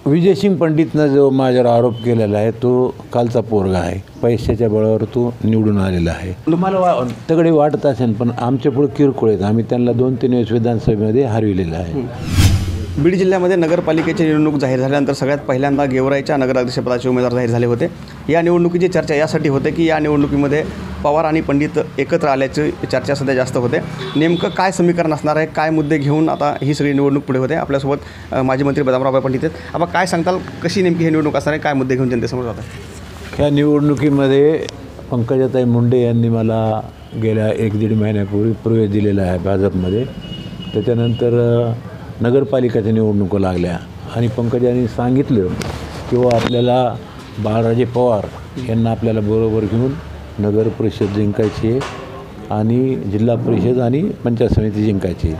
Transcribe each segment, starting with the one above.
विजयसिंग पंडितनं जो माझ्यावर आरोप केलेला आहे तो कालचा पोरगा आहे. पैशाच्या बळावर तो निवडून आलेला आहे. तुम्हाला तगडे वाटत असेल, पण आमच्या पुढे किरकोळ आहेत. आम्ही त्यांना 2-3 वेळेस विधानसभेमध्ये हरविलेलं आहे. बीड जिल्ह्यामध्ये नगरपालिकेची निवडणूक जाहीर झाल्यानंतर सगळ्यात पहिल्यांदा गेवराईच्या नगराध्यक्षपदाचे उमेदवार जाहीर झाले होते. या निवडणुकीची चर्चा यासाठी होते की या निवडणुकीमध्ये पवार आणि पंडित एकत्र आल्याची चर्चा सध्या जास्त होते. नेमकं काय समीकरण असणार आहे, काय मुद्दे घेऊन आता ही सगळी निवडणूक पुढे होते. आपल्यासोबत माजी मंत्री बदामराव पंडित आहेत. आपण काय सांगताल, कशी नेमकी ही निवडणूक असणार आहे, काय मुद्दे घेऊन जनतेसमोर जातात? या निवडणुकीमध्ये पंकजाताई मुंडे यांनी मला गेल्या 1-1.5 महिन्यापूर्वी प्रवेश दिलेला आहे भाजपमध्ये. त्याच्यानंतर नगरपालिकेच्या निवडणुका लागल्या आणि पंकजांनी सांगितलं की आपल्याला बाळराजे पवार यांना आपल्याला बरोबर घेऊन नगर परिषद जिंकायची आहे आणि जिल्हा परिषद आणि पंचायत समिती जिंकायची.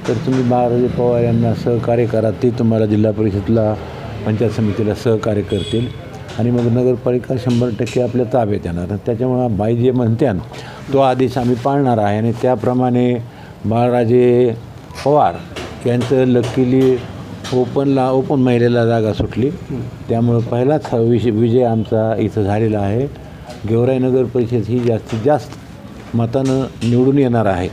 तर तुम्ही बाळराजे पवार यांना सहकार्य करा, ते तुम्हाला जिल्हा परिषदला पंचायत समितीला सहकार्य करतील आणि मग नगरपालिका 100% आपल्या ताब्यात येणार. त्याच्यामुळं बाई जे म्हणत्यान तो आदेश आम्ही पाळणार आहे आणि त्याप्रमाणे बाळराजे पवार यांचं लकीली ओपन महिलेला जागा सुटली. त्यामुळं पहिलाच विजय आमचा इथं झालेला आहे. गेवराई नगर परिषद ही जास्तीत जास्त मतानं निवडून येणार आहे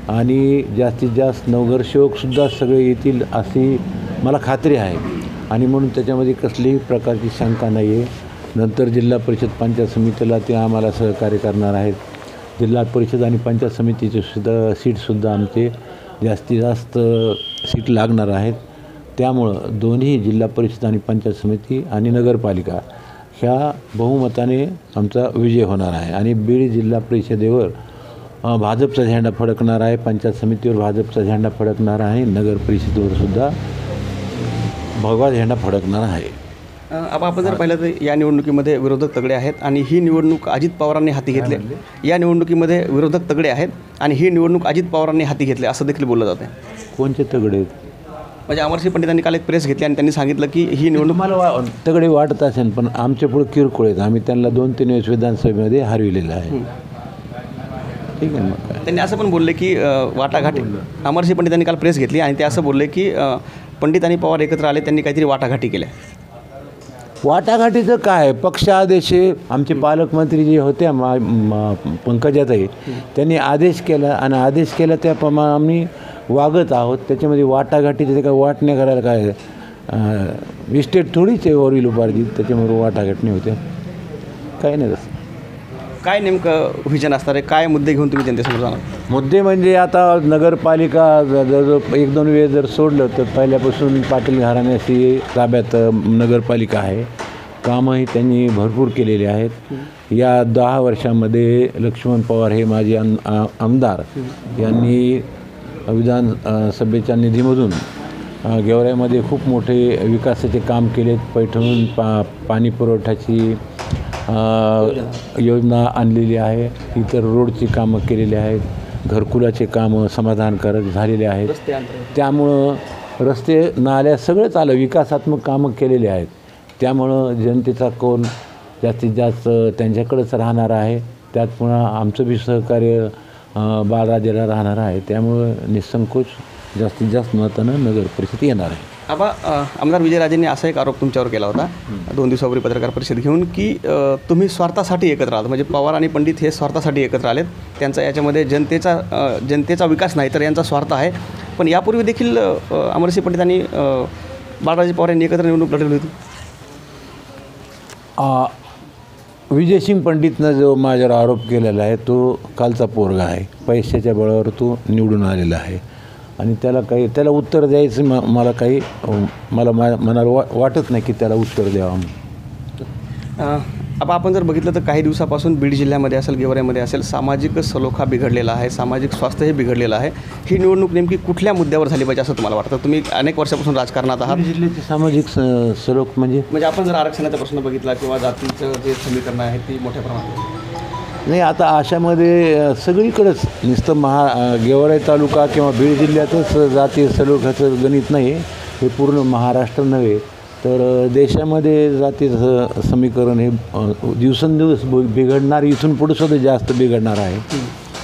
आणि जास्तीत जास्त नगरसेवकसुद्धा सगळे येतील अशी मला खात्री आहे आणि म्हणून त्याच्यामध्ये कसलीही प्रकारची शंका नाही आहे. नंतर जिल्हा परिषद पंचायत समितीला ते आम्हाला सहकार्य करणार आहेत. जिल्हा परिषद आणि पंचायत समितीचे सुद्धा सीटसुद्धा आमचे जास्तीत जास्त सीट लागणार आहेत. त्यामुळं दोन्ही जिल्हा परिषद आणि पंचायत समिती आणि नगरपालिका ह्या बहुमताने आमचा विजय होणार आहे आणि बीड जिल्हा परिषदेवर भाजपचा झेंडा फडकणार आहे, पंचायत समितीवर भाजपचा झेंडा फडकणार आहे, नगर परिषदेवर सुद्धा भगवा झेंडा फडकणार आहे. आपण जर पाहिलं तर या निवडणुकीमध्ये विरोधक तगडे आहेत आणि ही निवडणूक अजित पवारांनी हाती घेतली. या निवडणुकीमध्ये विरोधक तगडे आहेत आणि ही निवडणूक अजित पवारांनी हाती घेतली असं देखील बोललं जातं. कोणते तगडे? म्हणजे अमरसिंह पंडितांनी काल एक प्रेस घेतली आणि त्यांनी सांगितलं की ही निवडणूक मला तगडे वाटत असेल, पण आमच्या पुढे किरकोळ आहेत. आम्ही त्यांना 2-3 वेळेस विधानसभेमध्ये हरविलेलं आहे. ठीक आहे. मग त्यांनी असं पण बोलले की वाटाघाटी, अमरसिंह पंडितांनी काल प्रेस घेतली आणि ते असं बोलले की पंडित आणि पवार एकत्र आले, त्यांनी काहीतरी वाटाघाटी केल्या. वाटाघाटीचं काय, पक्ष आदेश आमचे पालकमंत्री जे होते पंकजाताई त्यांनी आदेश केला आणि आदेश केला त्याप्रमाणे आम्ही वागत आहोत. त्याच्यामध्ये वाटाघाटीचं काय वाटण्या करायला काय इस्टेट थोडीच आहे वरील उपार्जित, त्याच्यामुळे वाटाघाटणी होते. काही नाही तसं. काय नेमकं व्हिजन असणार आहे, काय मुद्दे घेऊन तुम्ही जनतेसमोर जाणार? मुद्दे म्हणजे आता नगरपालिका जर 1-2 वेळ जर सोडलं तर पहिल्यापासून पाटील घराण्याशी ताब्यात नगरपालिका आहे. कामंही त्यांनी भरपूर केलेली आहेत. या 10 वर्षामध्ये लक्ष्मण पवार हे माजी आमदार यांनी विधानसभेच्या निधीमधून गेवराईमध्ये खूप मोठे विकासाचे काम केलेत. पैठणून पाणी पुरवठ्याची योजना आणलेली आहे. इतर रोडची कामं केलेली आहेत. घरकुलाचे कामं समाधानकारक झालेले आहेत. त्यामुळं रस्ते नाल्या सगळंच आलं, विकासात्मक कामं केलेली आहेत. त्यामुळं जनतेचा कौल जास्तीत जास्त त्यांच्याकडेच राहणार आहे. त्याचमुळं आमचं बी सहकार्य बाळराजेला राहणार आहे. त्यामुळं निसंकोच जास्तीत जास्त मतानं नगर परिषद येणार आहे. आमदार विजयराजेंनी असा एक आरोप तुमच्यावर केला होता 2 दिवसापूर्वी पत्रकार परिषद घेऊन की तुम्ही स्वार्थासाठी एकत्र आहात. म्हणजे पवार आणि पंडित हे स्वार्थासाठी एकत्र आलेत. त्यांचा याच्यामध्ये जनतेचा विकास नाही तर यांचा स्वार्थ आहे. पण यापूर्वी देखील अमरसिंह पंडितांनी बाळराजे पवार यांनी एकत्र निवडणूक लढवली होती. विजयसिंग पंडितनं जो माझ्यावर आरोप केलेला आहे तो कालचा पोरगा आहे. पैशाच्या बळावर तो निवडून आलेला आहे आणि त्याला उत्तर द्यायचं मला मनाला वाटत नाही की त्याला उत्तर द्यावं. आपण जर बघितलं तर काही दिवसापासून बीड जिल्ह्यामध्ये असेल, गेवराईमध्ये असेल, सामाजिक सलोखा बिघडलेला आहे, सामाजिक स्वास्थ्यही बिघडलेलं आहे. ही निवडणूक नेमकी कुठल्या मुद्द्यावर झाली पाहिजे असं तुम्हाला वाटतं? तुम्ही अनेक वर्षापासून राजकारणात आहात. जिल्ह्याची सामाजिक सलोख म्हणजे आपण जर आरक्षणाचा प्रश्न बघितला किंवा जातीचं जे समीकरण आहे ती मोठ्या प्रमाणात नाही. आता अशामध्ये सगळीकडेच नुसतं गेवराई तालुका किंवा बीड जिल्ह्यातच जातीय सलोख्याचं गणित नाही, हे पूर्ण महाराष्ट्र नव्हे तर देशामध्ये जातीचं समीकरण हे दिवसेंदिवस बिघडणार, इथून पुढे सुद्धा जास्त बिघडणार आहे.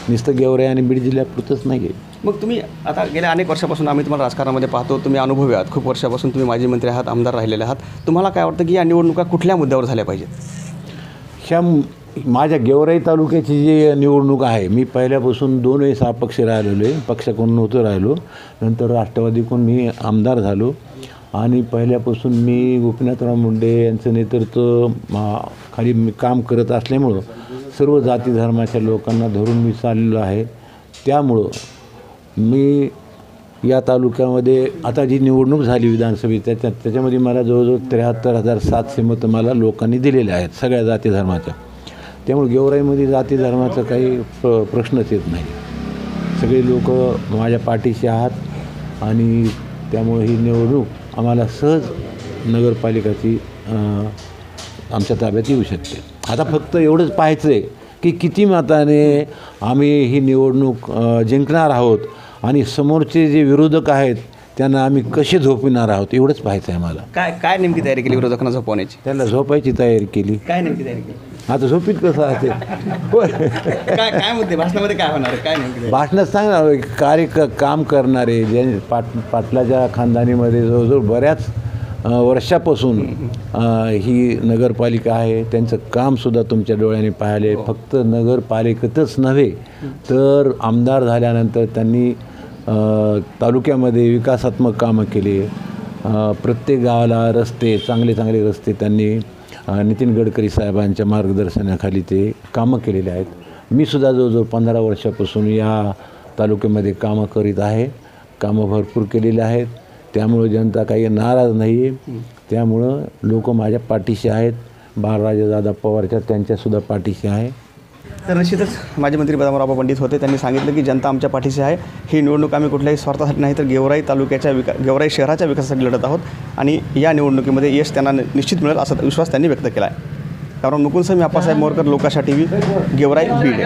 नुसतं गेवराई आणि बीड जिल्ह्यापुरतंच नाही आहे. मग तुम्ही आता गेल्या अनेक वर्षापासून आम्ही तुम्हाला राजकारणामध्ये पाहतो, तुम्ही अनुभवी आहात, खूप वर्षापासून तुम्ही माजी मंत्री आहात, आमदार राहिलेले आहात. तुम्हाला काय वाटतं की या निवडणुका कुठल्या मुद्द्यावर झाल्या पाहिजेत? ह्या माझ्या गेवराई तालुक्याची जी निवडणूक आहे, मी पहिल्यापासून 2 वेळेस अपक्ष राहिलेलो आहे. पक्षाकडून नव्हतं राहिलो, नंतर राष्ट्रवादीकडून मी आमदार झालो आणि पहिल्यापासून मी गोपीनाथराव मुंडे यांचं नेतृत्व खाली मी काम करत असल्यामुळं सर्व जाती धर्माच्या लोकांना धरून मी चाललेलो आहे. त्यामुळं मी या तालुक्यामध्ये आता जी निवडणूक झाली विधानसभेची त्याच्यामध्ये मला जवळजवळ 73,700 मतं मला लोकांनी दिलेले आहेत सगळ्या जाती धर्माच्या. त्यामुळे गेवराईमध्ये जाती धर्माचा काही प्रश्नच येत नाही. सगळे लोक माझ्या पाठीशी आहात आणि त्यामुळे ही निवडणूक आम्हाला सहज नगरपालिकाची आमच्या ताब्यात येऊ शकते. आता फक्त एवढंच पाहायचं आहे की किती मताने आम्ही ही निवडणूक जिंकणार आहोत आणि समोरचे जे विरोधक आहेत त्यांना आम्ही कसे झोपविणार आहोत एवढंच पाहायचं आहे मला. काय नेमकी तयारी केली विरोधकांना झोपवण्याची? त्याला झोपायची तयारी केली. काय नेमकी तयारी केली? आता झोपीत कसं असेल? काय मुद्दे भाषणामध्ये काय होणार? काय नेमकी भाषणात सांगणार काम करणारे जे पाटलाच्या खानदानीमध्ये जवळजवळ बऱ्याच वर्षापासून ही नगरपालिका आहे, त्यांचं कामसुद्धा तुमच्या डोळ्याने पाहिले. फक्त नगरपालिकेतच नव्हे तर आमदार झाल्यानंतर त्यांनी तालुक्यामध्ये विकासात्मक कामं केली. प्रत्येक गावाला रस्ते चांगले रस्ते त्यांनी नितीन गडकरी साहेबांच्या मार्गदर्शनाखाली ते कामं केलेले आहेत. मी सुद्धा जवळजवळ 15 वर्षापासून या तालुक्यामध्ये कामं करीत आहे. कामं भरपूर केलेली आहेत. त्यामुळं जनता काही नाराज नाही आहे. त्यामुळं लोक माझ्या पाठीशी आहेत. बाळराजेदादा पवारच्या त्यांच्यासुद्धा पाठीशी आहे. तर निश्चितच माजी मंत्री बदामराव पंडित होते. त्यांनी सांगितलं की जनता आमच्या पाठीशी आहे. ही निवडणूक आम्ही कुठल्याही स्वार्थासाठी नाही तर गेवराई तालुक्याच्या गेवराई शहराच्या विकासासाठी लढत आहोत आणि या निवडणुकीमध्ये यश त्यांना निश्चित मिळेल असा विश्वास त्यांनी व्यक्त केला आहे. कारण मुकुंद मी आप्पासाहेब मोरकर, लोकाशा TV, गेवराई, बीड.